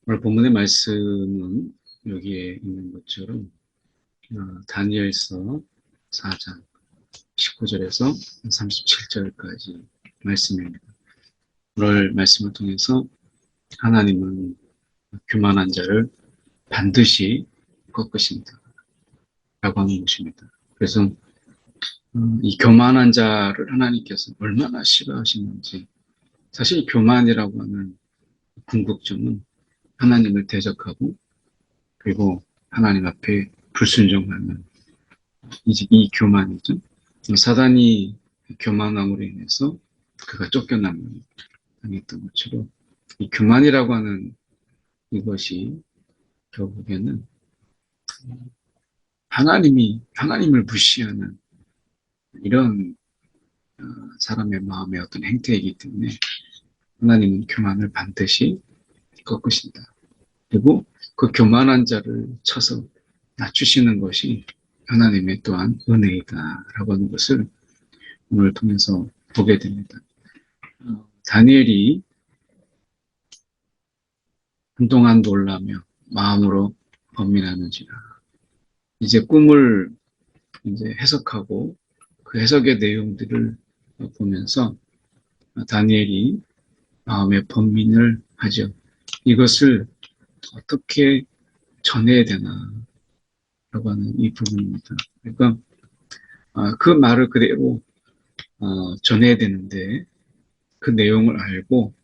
오늘 본문의 말씀은 여기에 있는 것처럼 다니엘서 4장 19절에서 37절까지 말씀입니다. 오늘 말씀을 통해서 하나님은 교만한 자를 반드시 꺾으신다 라고 하는 것입니다. 그래서 이 교만한 자를 하나님께서 얼마나 싫어하시는지, 사실 교만이라고 하는 궁극점은 하나님을 대적하고 그리고 하나님 앞에 불순종하는 이제 이 교만이죠. 사단이 교만함으로 인해서 그가 쫓겨나면 당했던 것처럼 이 교만이라고 하는 이것이 결국에는 하나님을 무시하는 이런 사람의 마음의 어떤 행태이기 때문에 하나님은 교만을 반드시 꺾으신다. 그리고 그 교만한 자를 쳐서 낮추시는 것이 하나님의 또한 은혜이다라고 하는 것을 오늘 통해서 보게 됩니다. 다니엘이 한동안 놀라며 마음으로 번민하는지라. 이제 꿈을 이제 해석하고 그 해석의 내용들을 보면서 다니엘이 마음의 번민을 하죠. 이것을 어떻게 전해야 되나라고 하는 이 부분입니다. 그러니까 그 말을 그대로 전해야 되는데 그 내용을 알고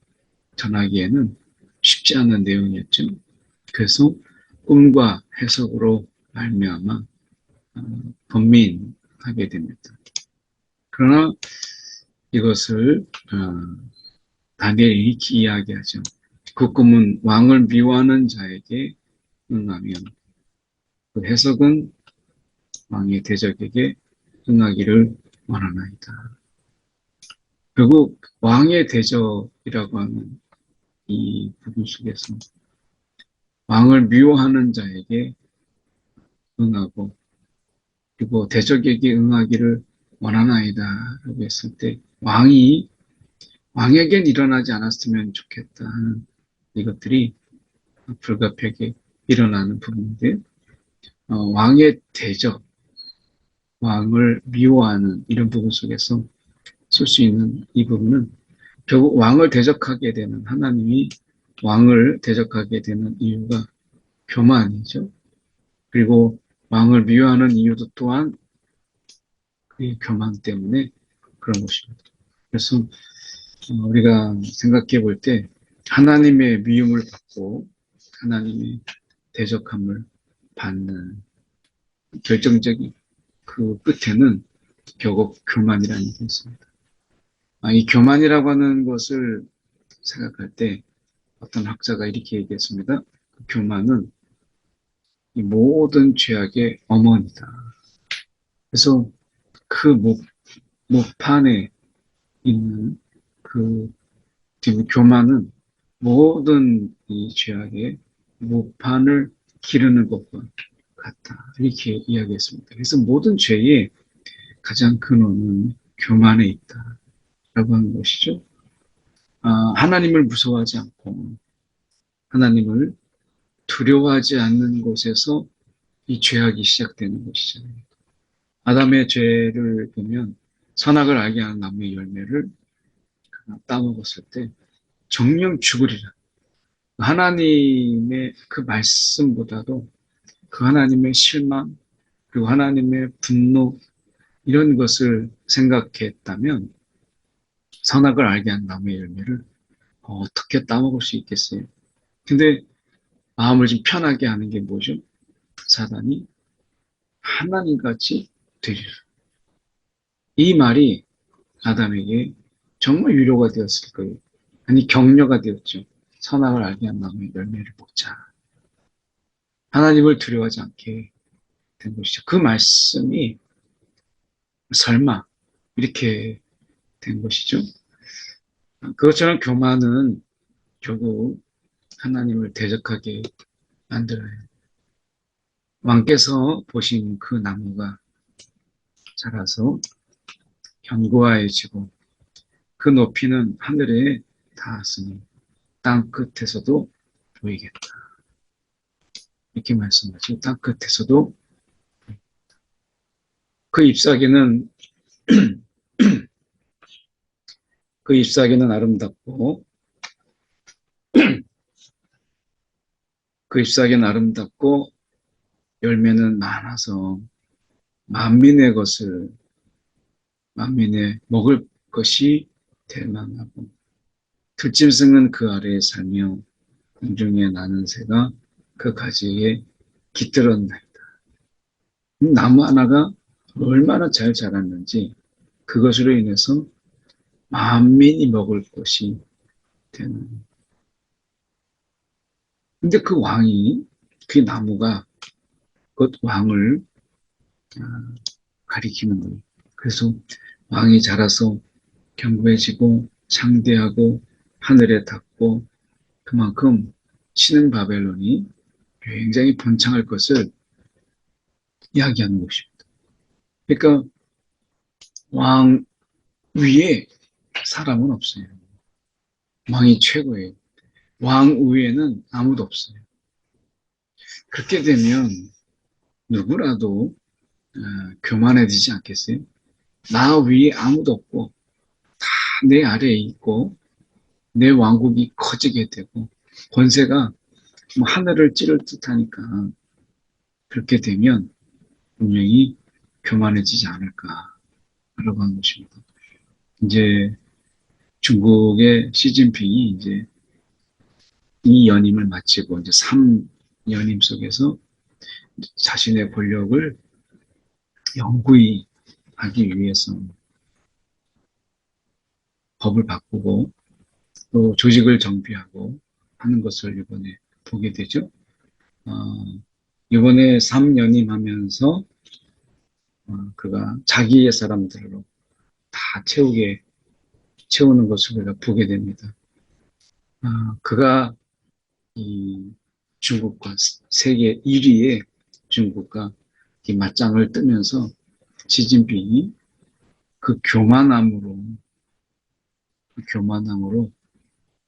전하기에는 쉽지 않은 내용이었죠. 그래서 꿈과 해석으로 말미암아 번민하게 됩니다. 그러나 이것을 다니엘이 이렇게 이야기하죠. 그 꿈은 왕을 미워하는 자에게 응하며 그 해석은 왕의 대적에게 응하기를 원하나이다. 결국 왕의 대적이라고 하는 이 부분 속에서 왕을 미워하는 자에게 응하고 그리고 대적에게 응하기를 원하나이다 라고 했을 때 왕에겐 일어나지 않았으면 좋겠다 하는 이것들이 불가피하게 일어나는 부분인데 왕의 대적, 왕을 미워하는 이런 부분 속에서 쓸 수 있는 이 부분은 결국 왕을 대적하게 되는 하나님이 왕을 대적하게 되는 이유가 교만이죠. 그리고 왕을 미워하는 이유도 또한 그 교만 때문에 그런 것입니다. 그래서 우리가 생각해 볼 때 하나님의 미움을 받고 하나님의 대적함을 받는 결정적인 그 끝에는 결국 교만이라는 게 있습니다. 이 교만이라고 하는 것을 생각할 때 어떤 학자가 이렇게 얘기했습니다. 그 교만은 이 모든 죄악의 어머니다. 그래서 그 목판에 있는 그 교만은 모든 이 죄악의 목판을 기르는 것과 같다. 이렇게 이야기했습니다. 그래서 모든 죄의 가장 근원은 교만에 있다라고 하는 것이죠. 하나님을 무서워하지 않고 하나님을 두려워하지 않는 곳에서 이 죄악이 시작되는 것이잖아요. 아담의 죄를 보면 선악을 알게 하는 나무의 열매를 따먹었을 때 정령 죽으리라. 하나님의 그 말씀보다도 그 하나님의 실망, 그리고 하나님의 분노, 이런 것을 생각했다면 선악을 알게 한 나무의 열매를 어떻게 따먹을 수 있겠어요? 근데 마음을 좀 편하게 하는 게 뭐죠? 사단이 하나님같이 되리라. 이 말이 아담에게 정말 위로가 되었을 거예요. 아니, 격려가 되었죠. 선악을 알게 한 나무의 열매를 먹자. 하나님을 두려워하지 않게 된 것이죠. 그 말씀이 설마 이렇게 된 것이죠. 그것처럼 교만은 결국 하나님을 대적하게 만들어요. 왕께서 보신 그 나무가 자라서 견고해지고 그 높이는 하늘에 닿았으니 땅 끝에서도 보이겠다. 이렇게 말씀하시고 땅 끝에서도 그 잎사귀는 그 잎사귀는 아름답고 그 잎사귀는 아름답고 열매는 많아서 만민의 먹을 것이 대망하고 들짐승은 그 아래에 살며 공중에 나는 새가 그 가지에 깃들었나이다. 나무 하나가 얼마나 잘 자랐는지 그것으로 인해서 만민이 먹을 것이 되는. 근데 그 나무가 그 왕을 가리키는 거예요. 그래서 왕이 자라서 견고해지고 창대하고 하늘에 닿고 그만큼 신은 바벨론이 굉장히 번창할 것을 이야기하는 것입니다. 그러니까 왕 위에 사람은 없어요. 왕이 최고예요. 왕 위에는 아무도 없어요. 그렇게 되면 누구라도 교만해지지 않겠어요? 나 위에 아무도 없고 다 내 아래에 있고 내 왕국이 커지게 되고 권세가 뭐 하늘을 찌를 듯하니까 그렇게 되면 분명히 교만해지지 않을까라고 하는 것입니다. 이제 중국의 시진핑이 이제 이 연임을 마치고 이제 3연임 속에서 자신의 권력을 영구히 하기 위해서 법을 바꾸고 또 조직을 정비하고 하는 것을 이번에 보게 되죠. 이번에 3연임하면서 그가 자기의 사람들로 다 채우는 것을 우리가 보게 됩니다. 그가 이 중국과 세계 1위의 중국과 이 맞짱을 뜨면서 시진핑이 그 교만함으로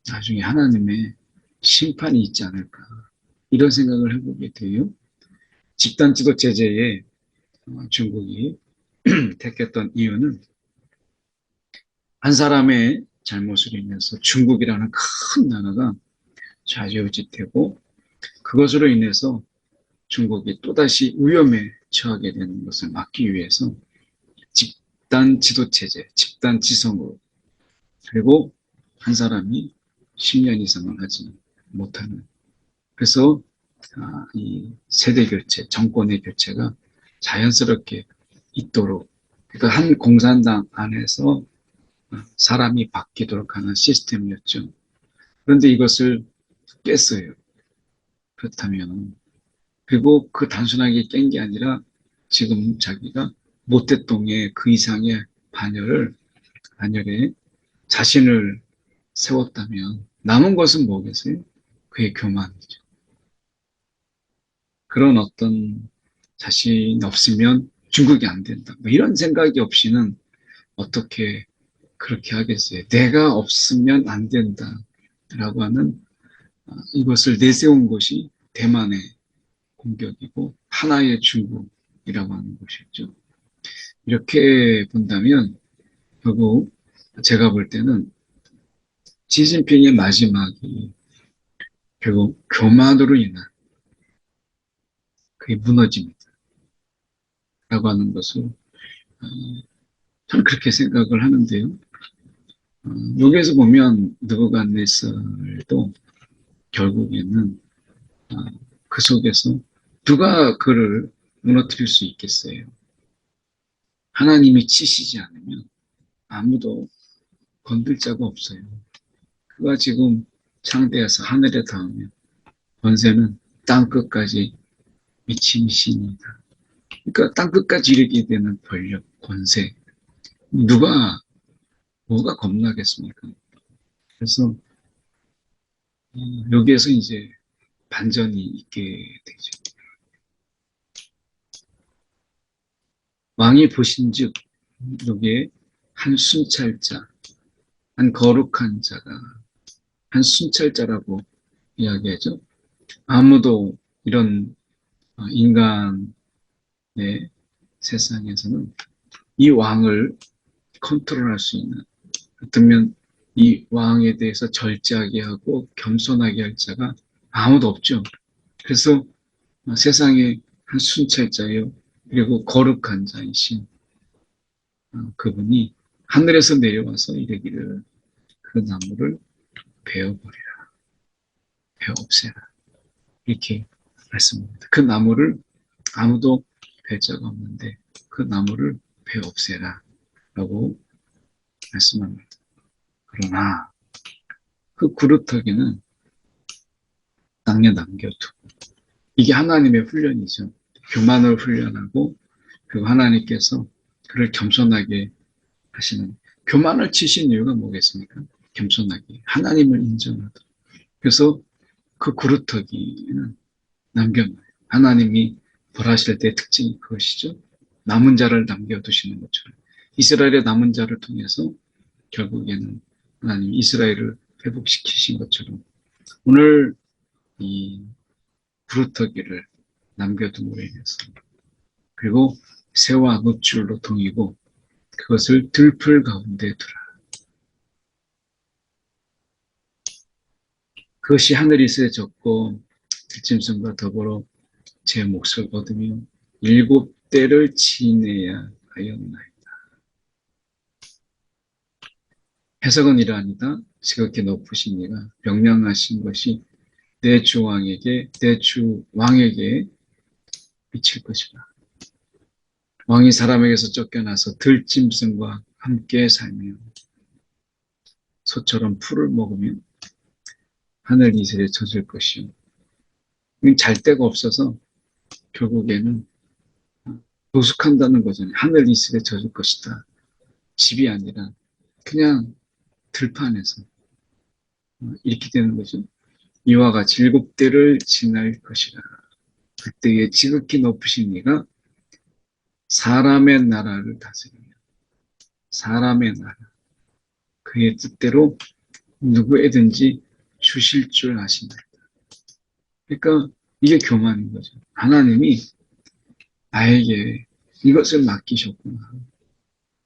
나중에 하나님의 심판이 있지 않을까 이런 생각을 해보게 돼요. 집단 지도 체제에 중국이 택했던 이유는 한 사람의 잘못으로 인해서 중국이라는 큰 나라가 좌지우지되고 그것으로 인해서 중국이 또다시 위험에 처하게 되는 것을 막기 위해서 집단 지도체제, 집단 지성으로 그리고 한 사람이 10년 이상을 하지 못하는 그래서 이 세대 교체, 정권의 교체가 자연스럽게 있도록 그러니까 한 공산당 안에서 사람이 바뀌도록 하는 시스템이었죠. 그런데 이것을 깼어요. 그렇다면 그리고 그 단순하게 깬 게 아니라 지금 자기가 모태똥에 그 이상의 반열에 자신을 세웠다면 남은 것은 뭐겠어요? 그의 교만이죠. 그런 어떤 자신이 없으면 중국이 안 된다. 뭐 이런 생각이 없이는 어떻게 그렇게 하겠어요? 내가 없으면 안 된다라고 하는 이것을 내세운 것이 대만의 공격이고 하나의 중국이라고 하는 것이죠. 이렇게 본다면 결국 제가 볼 때는 시진핑의 마지막이 결국 교만으로 인한 그게 무너집니다. 라고 하는 것을 저는 그렇게 생각을 하는데요. 여기에서 보면 느부갓네살도 결국에는 그 속에서 누가 그를 무너뜨릴 수 있겠어요. 하나님이 치시지 않으면 아무도 건들 자가 없어요. 그가 지금 창대해서 하늘에 닿으면 권세는 땅끝까지 미친 신이다. 그러니까 땅끝까지 이르게 되는 권력, 권세. 뭐가 겁나겠습니까? 그래서 여기에서 이제 반전이 있게 되죠. 왕이 보신즉 여기에 한 순찰자, 한 거룩한 자가 한 순찰자라고 이야기하죠. 아무도 이런 인간의 세상에서는 이 왕을 컨트롤할 수 있는, 어쩌면 이 왕에 대해서 절제하게 하고 겸손하게 할 자가 아무도 없죠. 그래서 세상의 한 순찰자요, 그리고 거룩한 자이신 그분이 하늘에서 내려와서 이르기를 그 나무를 베어버리라, 베어 없애라, 이렇게 말씀합니다. 그 나무를 아무도 벨 자가 없는데 그 나무를 베어 없애라 라고 말씀합니다. 그러나 그 그루터기는 땅에 남겨두고, 이게 하나님의 훈련이죠. 교만을 훈련하고, 그리고 하나님께서 그를 겸손하게 하시는, 교만을 치신 이유가 뭐겠습니까? 겸손하게 하나님을 인정하다. 그래서 그 그루터기는 남겨놔요. 하나님이 벌하실 때의 특징이 그것이죠. 남은 자를 남겨두시는 것처럼 이스라엘의 남은 자를 통해서 결국에는 하나님이 이스라엘을 회복시키신 것처럼 오늘 이 그루터기를 남겨둠으로 인해서, 그리고 새와 놋줄로 동이고 그것을 들풀 가운데 두라. 그것이 하늘이 세졌고 들짐승과 더불어 제 몫을 얻으며 7대를 지내야 하였나이다. 해석은 이러하니다. 지극히 높으신 이가 명령하신 것이 내 주 왕에게 미칠 것이다. 왕이 사람에게서 쫓겨나서 들짐승과 함께 살며 소처럼 풀을 먹으면 하늘 이슬에 젖을 것이요. 잘 데가 없어서 결국에는 노숙한다는 거잖아요. 하늘 이슬에 젖을 것이다. 집이 아니라 그냥 들판에서 이렇게 되는 거죠. 이와 같이 7대를 지날 것이라. 그때에 지극히 높으신 이가 사람의 나라를 다스리며 사람의 나라, 그의 뜻대로 누구에든지 주실 줄 아신다. 그러니까 이게 교만인 거죠. 하나님이 나에게 이것을 맡기셨구나.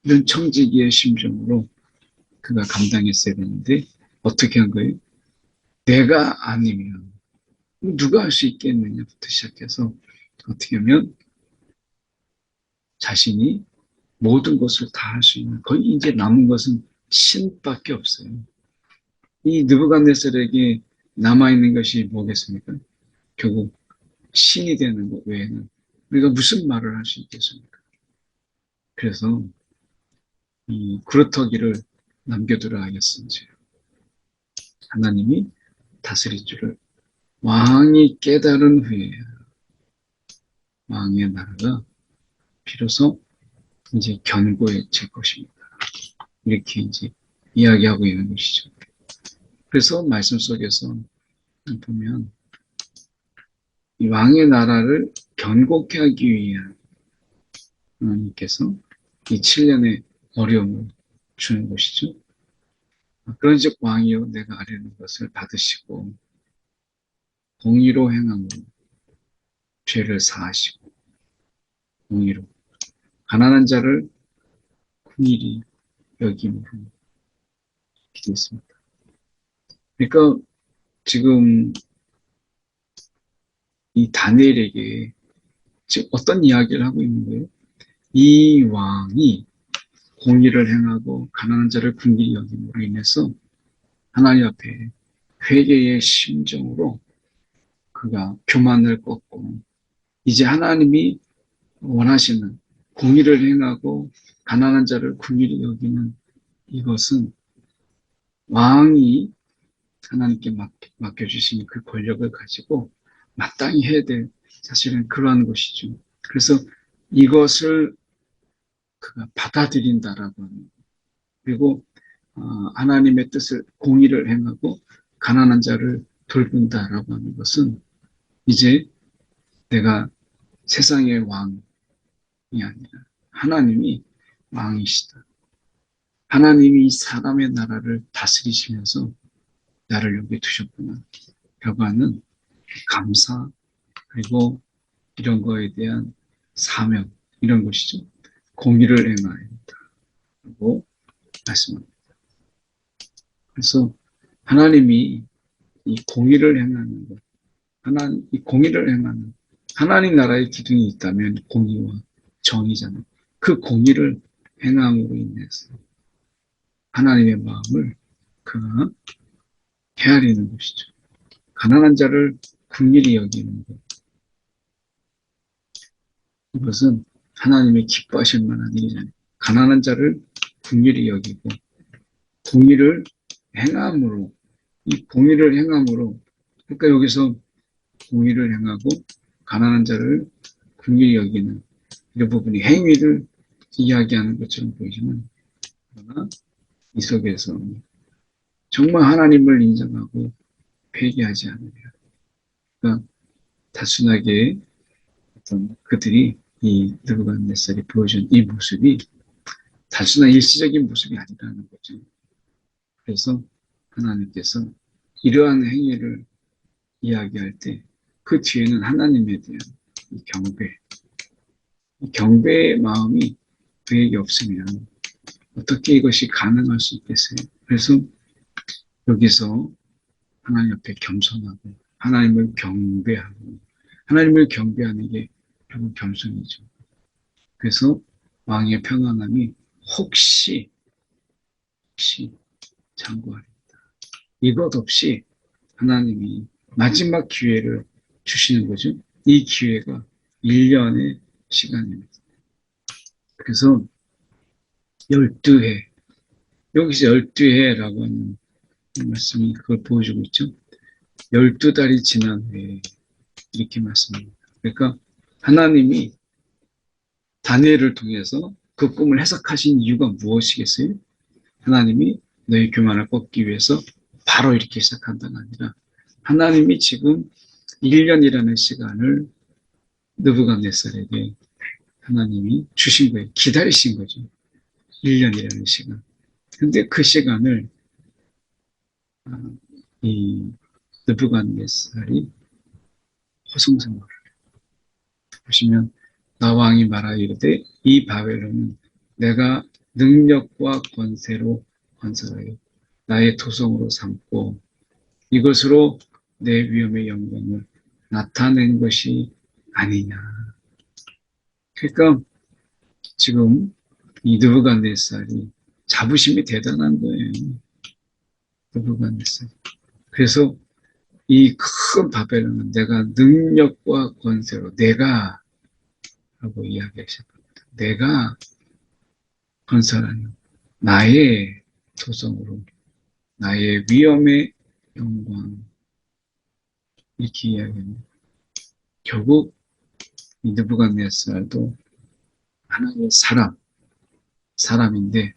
이런 청지기의 심정으로 그가 감당했어야 되는데 어떻게 한 거예요? 내가 아니면 누가 할 수 있겠느냐부터 시작해서 어떻게 하면 자신이 모든 것을 다 할 수 있는, 거의 이제 남은 것은 신밖에 없어요. 이 느부갓네살에게 남아있는 것이 뭐겠습니까? 결국 신이 되는 것 외에는 우리가 무슨 말을 할 수 있겠습니까? 그래서 이 그루터기를 남겨두라 하였은지 하나님이 다스릴 줄을 왕이 깨달은 후에 왕의 나라가 비로소 이제 견고해질 것입니다. 이렇게 이제 이야기하고 있는 것이죠. 그래서 말씀 속에서 보면 이 왕의 나라를 견고케 하기 위한 하나님께서 이 7년의 어려움을 주는 것이죠. 그런즉 왕이여 내가 아뢰는 것을 받으시고 공의로 행함으로 죄를 사하시고 공의로 가난한 자를 긍휼히 여김으로 기도했습니다. 그러니까 지금 이 다니엘에게 지금 어떤 이야기를 하고 있는 거예요? 이 왕이 공의를 행하고 가난한 자를 긍휼히 여김으로 인해서 하나님 앞에 회개의 심정으로 그가 교만을 꺾고 이제 하나님이 원하시는 공의를 행하고 가난한 자를 긍휼히 여기는 이것은 왕이 하나님께 맡겨주신 그 권력을 가지고 마땅히 해야 될 사실은 그러한 것이죠. 그래서 이것을 그가 받아들인다라고 하는, 그리고 하나님의 뜻을 공의를 행하고 가난한 자를 돌본다라고 하는 것은 이제 내가 세상의 왕이 아니라 하나님이 왕이시다. 하나님이 사람의 나라를 다스리시면서 나를 여기 두셨구나. 벽화는 감사, 그리고 이런 거에 대한 사명, 이런 것이죠. 공의를 행하여야 한다고 말씀합니다. 그래서 하나님이 이 공의를 행하는 것, 이 공의를 행하는, 하나님 나라의 기둥이 있다면 공의와 정의잖아요. 그 공의를 행함으로 인해서 하나님의 마음을 그가 헤아리는 것이죠. 가난한 자를 긍휼히 여기는 것. 이것은 하나님의 기뻐하실 만한 일이잖아요. 가난한 자를 긍휼히 여기고 공의를 행함으로, 이 공의를 행함으로, 그러니까 여기서 공의를 행하고 가난한 자를 긍휼히 여기는 이런 부분이 행위를 이야기하는 것처럼 보이지만, 그러나 이 속에서 정말 하나님을 인정하고 회개하지 않으려, 그러니까 단순하게 어떤 그들이 이 느부갓네살이 보여준 이 모습이 단순한 일시적인 모습이 아니라는 거죠. 그래서 하나님께서 이러한 행위를 이야기할 때 그 뒤에는 하나님에 대한 이 경배, 이 경배의 마음이 그에게 없으면 어떻게 이것이 가능할 수 있겠어요? 그래서 여기서 하나님 앞에 겸손하고 하나님을 경배하고, 하나님을 경배하는 게 결국 겸손이죠. 그래서 왕의 평안함이 혹시 장구하리다. 이것 없이 하나님이 마지막 기회를 주시는 거죠. 이 기회가 1년의 시간입니다. 그래서 12해, 여기서 12해라고 하는 말씀이 그걸 보여주고 있죠. 12달이 지난 후에 이렇게 말씀합니다. 그러니까 하나님이 다니엘을 통해서 그 꿈을 해석하신 이유가 무엇이겠어요? 하나님이 너의 교만을 꺾기 위해서 바로 이렇게 시작한다가 아니라 하나님이 지금 1년이라는 시간을 느부갓네살에게 하나님이 주신 거예요. 기다리신 거죠. 1년이라는 시간. 근데 그 시간을 이 느부갓네살이 허송세월을 보시면, 나 왕이 말하이르되 이 바벨론은 내가 능력과 권세로 건설하여 나의 토성으로 삼고 이것으로 내 위엄의 영광을 나타낸 것이 아니냐. 그러니까 지금 이 느부갓네살이 자부심이 대단한 거예요. 느부갓네살. 그래서 이 큰 바벨론은 내가 능력과 권세로, 내가 라고 이야기하기 시작합니다. 내가 건설하는 나의 도성으로 나의 위엄의 영광, 이렇게 이야기합니다. 결국 이 느부갓네살도 하나님의 사람인데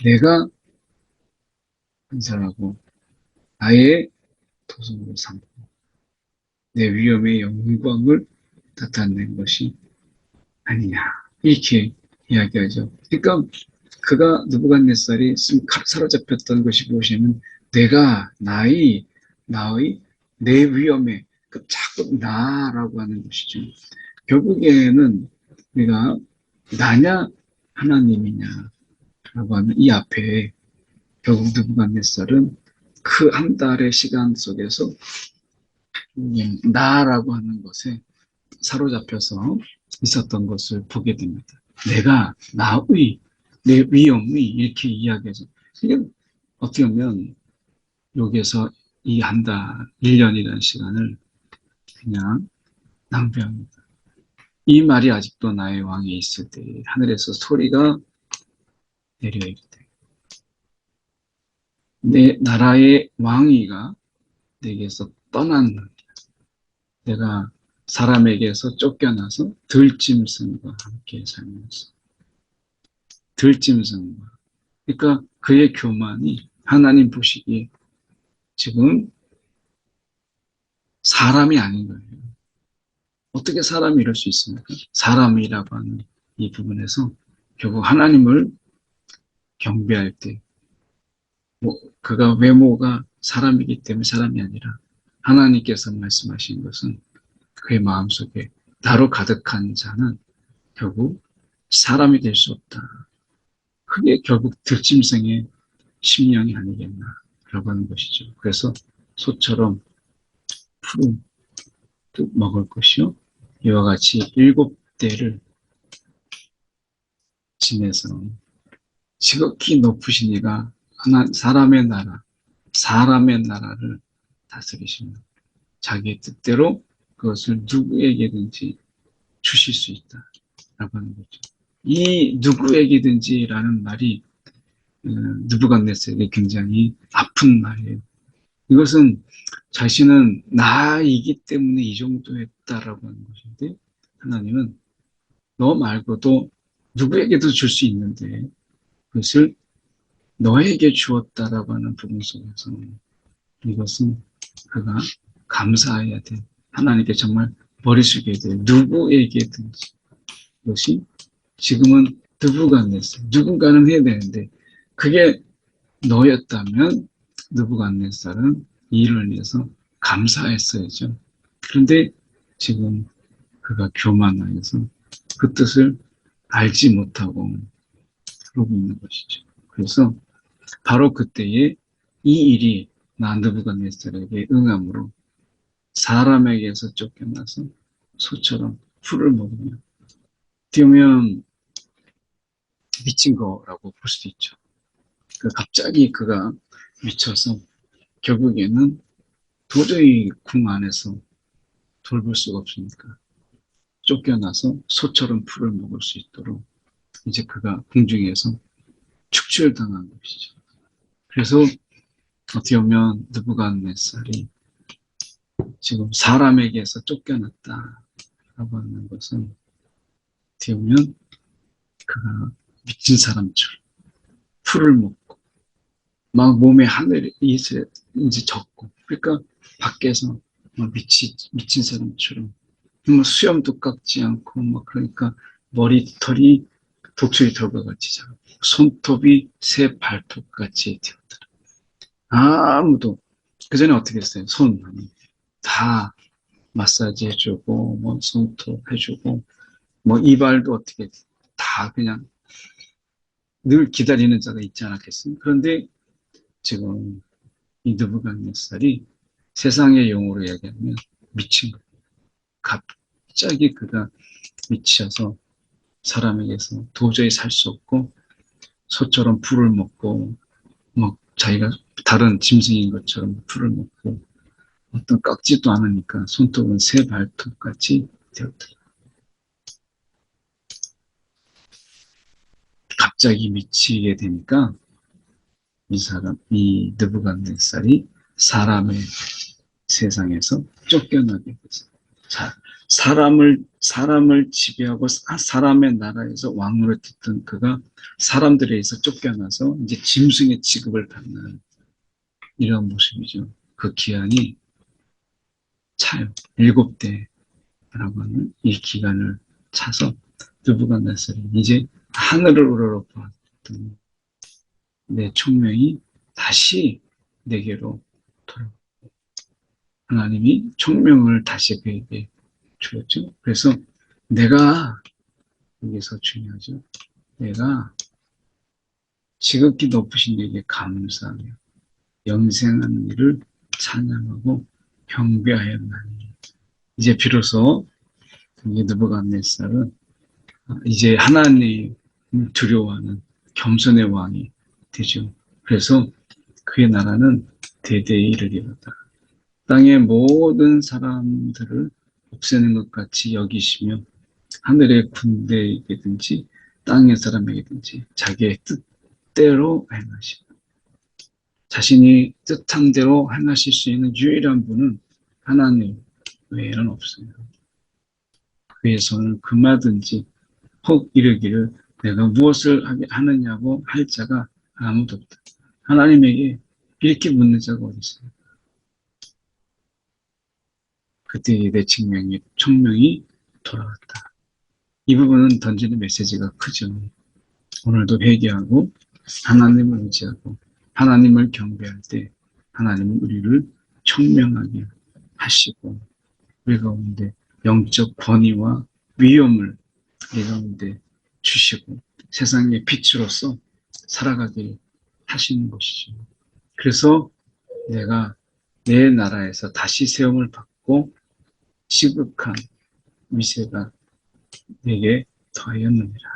내가 건설하고 나의 도성으로 삼고 내 위엄의 영광을 나타낸 것이 아니냐, 이렇게 이야기하죠. 그러니까 그가 느부갓네살이 사로잡혔던 것이 무엇이냐면 나의 내 위엄에 그 자꾸 나라고 하는 것이죠. 결국에는 우리가 나냐 하나님이냐라고 하는 이 앞에 결국 느부갓네살은 그 한 달의 시간 속에서 나라고 하는 것에 사로잡혀서 있었던 것을 보게 됩니다. 내가 내 위엄의 이렇게 이야기하죠. 그냥 어떻게 보면 여기에서 이 한 달, 1년이라는 시간을 그냥 낭비합니다. 이 말이 아직도 나의 왕에 있을 때 하늘에서 소리가 내려이르되 내 나라의 왕위가 내게서 떠난, 내가 사람에게서 쫓겨나서 들짐승과 함께 살면서, 들짐승과, 그러니까 그의 교만이 하나님 보시기에 지금 사람이 아닌 거예요. 어떻게 사람이 이럴 수 있습니까? 사람이라고 하는 이 부분에서 결국 하나님을 경배할 때, 그가 외모가 사람이기 때문에 사람이 아니라 하나님께서 말씀하신 것은 그의 마음속에 나로 가득한 자는 결국 사람이 될 수 없다. 그게 결국 들짐승의 심령이 아니겠나라고 하는 것이죠. 그래서 소처럼 푸른 뜻 먹을 것이요. 이와 같이 7대를 지내서 지극히 높으신 이가 사람의 나라를 다스리시며 자기의 뜻대로 그것을 누구에게든지 주실 수 있다라고 하는 거죠. 이 누구에게든지라는 말이 느부갓네살에게 굉장히 아픈 말이에요. 이것은 자신은 나이기 때문에 이 정도 했다라고 하는 것인데 하나님은 너 말고도 누구에게도 줄 수 있는데 그것을 너에게 주었다라고 하는 부분 속에서 이것은 그가 감사해야 돼. 하나님께 정말 머리 숙여야 돼. 누구에게든지. 그것이 지금은 느부갓네살. 누군가는 해야 되는데 그게 너였다면 느부갓네살은 이 일을 위해서 감사했어야죠. 그런데 지금 그가 교만하여서 그 뜻을 알지 못하고 그러고 있는 것이죠. 그래서 바로 그때에 이 일이 느부갓네살에게 응함으로 사람에게서 쫓겨나서 소처럼 풀을 먹으며 뛰면 미친 거라고 볼 수도 있죠. 갑자기 그가 미쳐서 결국에는 도저히 궁 안에서 돌볼 수가 없으니까 쫓겨나서 소처럼 풀을 먹을 수 있도록 이제 그가 궁중에서 축출당한 것이죠. 그래서 어떻게 보면 느부갓네살이 지금 사람에게서 쫓겨났다라고 하는 것은 어떻게 보면 그가 미친 사람처럼 풀을 먹고 막 몸에 하늘이 이제 젖고 그러니까 밖에서 막 미친 사람처럼 수염도 깎지 않고 막 그러니까 머리털이 독수리 털과 같이 자라고 손톱이 새 발톱 같이 되었더라. 아무도 그 전에 어떻게 했어요? 손 다 마사지 해주고 뭐 손톱 해주고 뭐 이발도 어떻게 다 그냥 늘 기다리는 자가 있지 않았겠습니까? 그런데 지금 이 느부갓네살이 세상의 용어로 얘기하면 미친 거예요. 갑자기 그가 미쳐서 사람에게서 도저히 살 수 없고 소처럼 풀을 먹고 뭐 자기가 다른 짐승인 것처럼 풀을 먹고 어떤 깎지도 않으니까 손톱은 새 발톱같이 되었다. 갑자기 미치게 되니까 이 느부갓네살이 사람의 세상에서 쫓겨나게 됐어요. 자, 사람을 지배하고 사람의 나라에서 왕으로 듣던 그가 사람들에 의해서 쫓겨나서 이제 짐승의 취급을 받는 이런 모습이죠. 그 기한이 차요. 7대라고 하는 이 기간을 차서 느부갓네살이 이제 하늘을 우러러보았던 내 총명이 다시 내게로 돌아오고 하나님이 총명을 다시 그에게 주었죠. 그래서 내가 여기서 중요하죠. 내가 지극히 높으신 이에게 감사하며 영생하는 일을 찬양하고 경배하였나니 이제 비로소 느부갓네살은 이제 하나님을 두려워하는 겸손의 왕이 되죠. 그래서 그의 나라는 대대에 이르리로다. 땅의 모든 사람들을 없애는 것 같이 여기시며 하늘의 군대에게든지 땅의 사람에게든지 자기의 뜻대로 행하시고 자신이 뜻한 대로 행하실 수 있는 유일한 분은 하나님 외에는 없어요. 그의 손을 금하든지 혹 이르기를 내가 무엇을 하느냐고 할 자가 아무도 없다. 하나님에게 이렇게 묻는 자가 어디 있어요? 그때 내 총명이 돌아왔다. 이 부분은 던지는 메시지가 크죠. 오늘도 회개하고 하나님을 의지하고 하나님을 경배할 때 하나님은 우리를 총명하게 하시고 우리 가운데 영적 권위와 위엄을 우리 가운데 주시고 세상의 빛으로서 살아가게 하시는 것이죠. 그래서 내가 내 나라에서 다시 세움을 받고 시극한 위세가 내게 더하였느니라.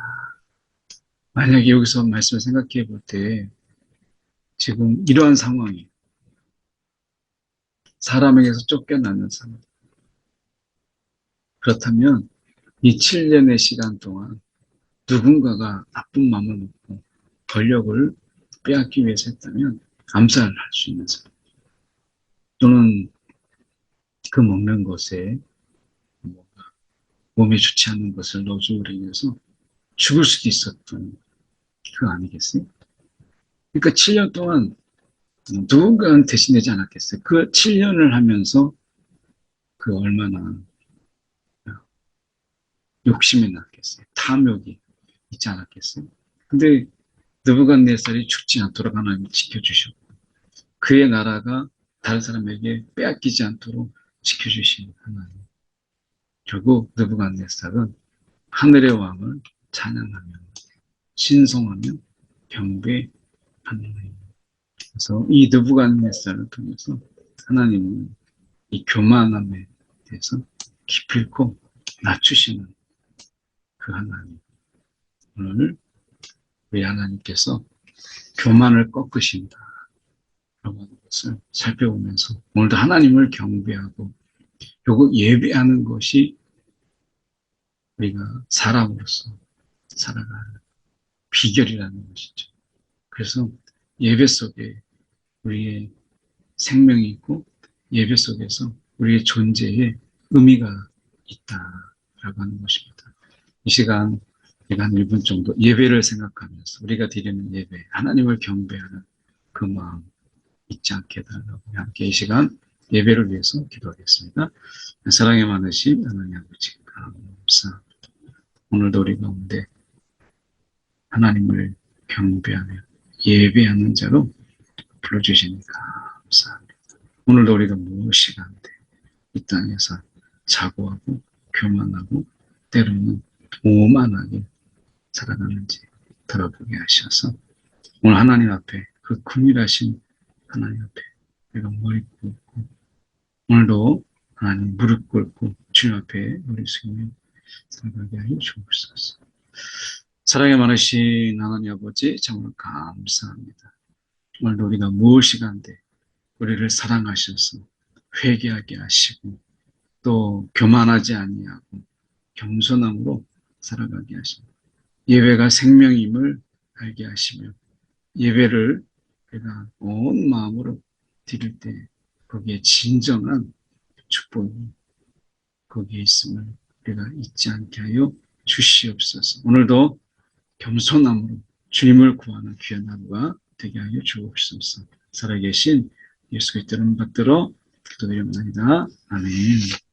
만약에 여기서 말씀을 생각해 볼 때 지금 이러한 상황이 사람에게서 쫓겨나는 상황. 그렇다면 이 7년의 시간 동안 누군가가 나쁜 마음을 먹고 권력을 빼앗기 위해서 했다면 암살을 할 수 있는 사람. 또는 그 먹는 것에 몸에 좋지 않은 것을 넣어줌으로 인해서 죽을 수도 있었던 그거 아니겠어요? 그러니까 7년 동안 누군가는 대신되지 않았겠어요? 그 7년을 하면서 그 얼마나 욕심이 났겠어요? 탐욕이 있지 않았겠어요? 근데 느부갓네살이 죽지 않도록 하나님이 지켜주셨고 그의 나라가 다른 사람에게 빼앗기지 않도록 지켜주신 하나님. 결국 느부갓네살은 하늘의 왕을 찬양하며 신성하며 경배하는 하나님. 그래서 이 느부갓네살을 통해서 하나님은 이 교만함에 대해서 기필코 낮추시는 그 하나님. 오늘 우리 하나님께서 교만을 꺾으신다. 라고 하는 것을 살펴보면서 오늘도 하나님을 경배하고 요거 예배하는 것이 우리가 사람으로서 살아가는 비결이라는 것이죠. 그래서 예배 속에 우리의 생명이 있고 예배 속에서 우리의 존재에 의미가 있다라고 하는 것입니다. 이 시간 우리가 한 1분 정도 예배를 생각하면서 우리가 드리는 예배, 하나님을 경배하는 그 마음 잊지 않게 해달라고 함께 이 시간 예배를 위해서 기도하겠습니다. 사랑에 많으신 하나님 아버지 감사합니다. 오늘도 우리 가운데 하나님을 경배하며 예배하는 자로 불러주시니 감사합니다. 오늘도 우리가 무엇이 가운데 이 땅에서 자고하고 교만하고 때로는 오만하게 살아가는지 돌아보게 하셔서 오늘 하나님 앞에 그 긍휼하신 하나님 앞에 우리가 머리 꿇고 오늘도 하나님 무릎 꿇고 주님 앞에 머리 숙이며 살아가게 하여 주옵소서. 사랑에 많으신 하나님 아버지 정말 감사합니다. 오늘도 우리가 무엇이 간데 우리를 사랑하셔서 회개하게 하시고 또 교만하지 아니하고 겸손함으로 살아가게 하십니다. 예배가 생명임을 알게 하시며 예배를 우리가 온 마음으로 드릴 때 거기에 진정한 축복이 거기에 있음을 우리가 잊지 않게 하여 주시옵소서. 오늘도 겸손함으로 주님을 구하는 귀한 하루가 되게 하여 주옵소서. 살아계신 예수 그리스도를 받들어 기도드립니다. 아멘.